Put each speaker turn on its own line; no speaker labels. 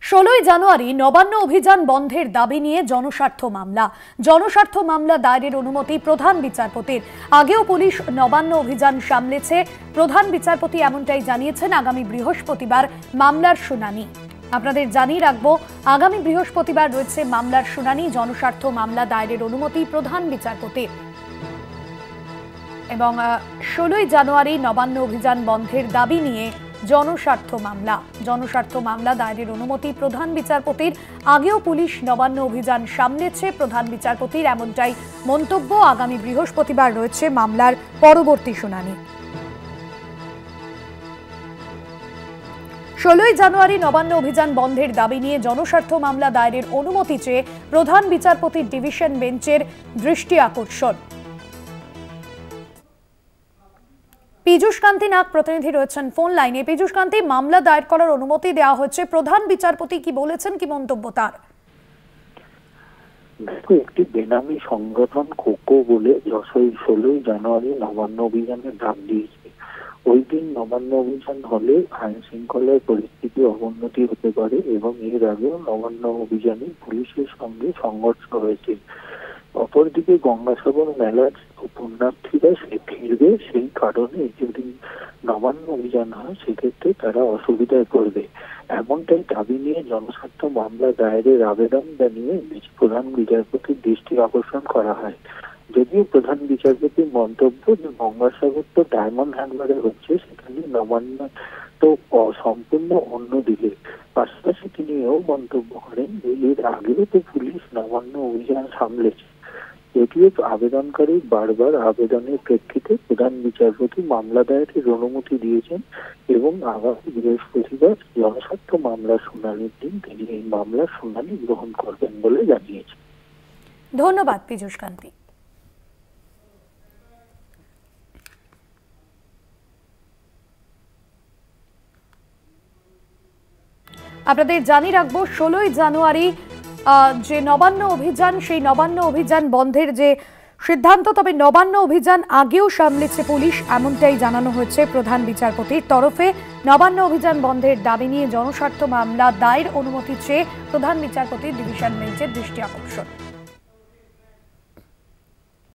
16 জানুয়ারি নবান্ন অভিযান বন্ধের দাবি নিয়ে জনস্বার্থ মামলা দায়েরের অনুমতি প্রধান বিচারপতির। আগেও পুলিশ নবান্ন অভিযান সামলেছে। প্রধান বিচারপতি এমনটাই জানিয়েছেন। আগামী বৃহস্পতিবার মামলার শুনানি। আপনাদের জানিয়ে রাখবো, আগামী বৃহস্পতিবার রয়েছে মামলার শুনানি। জনস্বার্থ মামলা দায়েরের অনুমতি প্রধান বিচারপতির এবং 16 জানুয়ারি নবান্ন অভিযান বন্ধের দাবি নিয়ে জনস্বার্থ মামলা দায়েরের অনুমতি প্রধান বিচারপতির। আগেও পুলিশ নবান্ন অভিযান সামলেছে। প্রধান বিচারপতির এমনটাই মন্তব্য। আগামী বৃহস্পতিবার রয়েছে মামলার পরবর্তী শুনানি। 16 জানুয়ারি নবান্ন অভিযান বন্ধের দাবি নিয়ে জনস্বার্থ মামলা দায়েরের অনুমতি চেয়ে প্রধান বিচারপতির ডিভিশন বেঞ্চের দৃষ্টি আকর্ষণ। পীযূষ কান্তি নাগ প্রতিনিধি রয়েছেন ফোন লাইনে। পীযূষ কান্তি, মামলা দায়ের করার অনুমতি দেওয়া হচ্ছে, প্রধান বিচারপতি কি বলেছেন, কি মন্তব্য তার?
দেখো, একটি বেনামি সংগঠন খোকো বলে 16 জানুয়ারি নবান্ন অভিযানের ডাক দিয়েছে। ওই দিন নবান্ন অভিযান হলে আইন শৃঙ্খলার পরিস্থিতি অবনতি হতে পারে এবং এর আগেও নবান্ন অভিযানে পুলিশের সঙ্গে সংঘর্ষ হয়েছে। অপরদিকে গঙ্গাসাগর মেলার পুণ্যার্থীরা ফিরবে, সেই কারণে যদি নবান্ন অভিযান হয় সেক্ষেত্রে তারা অসুবিধায় পড়বে। এমনটাই দাবি নিয়ে জনস্বার্থ মামলা দায়েরের আবেদন জানিয়ে প্রধান বিচারপতির দৃষ্টি আকর্ষণ করা হয়। যদিও প্রধান বিচারপতির মন্তব্য যে গঙ্গাসাগর তো ডায়মন্ড হারবারে হচ্ছে, সেখানে নবান্ন তো সম্পূর্ণ অন্য দিকে। পাশাপাশি তিনি এও মন্তব্য করেন যে এর আগেও তো পুলিশ নবান্ন অভিযান সামলেছে। যদিও আবেদনকারী বারবার আবেদনের প্রেক্ষিতে প্রধান বিচারপতি মামলা দায়েরের অনুমতি দিয়েছেন এবং আগামী বৃহস্পতিবার জনস্বার্থ মামলার শুনানির দিন তিনি এই মামলার শুনানি গ্রহণ করবেন বলে জানিয়েছেন।
ধন্যবাদ পীযূষ কান্তি। আপনাদের জানিয়ে রাখবো, 16 জানুয়ারি যে নবান্ন অভিযান, সেই নবান্ন অভিযান বন্ধের যে সিদ্ধান্ত, তবে নবান্ন অভিযান আগেও সামলেছে পুলিশ, এমনটাই জানানো হয়েছে প্রধান বিচারপতির তরফে। নবান্ন অভিযান বন্ধের দাবি নিয়ে জনস্বার্থ মামলা দায়ের অনুমতি চেয়ে প্রধান বিচারপতির ডিভিশন বেঞ্চের দৃষ্টি আকর্ষণ।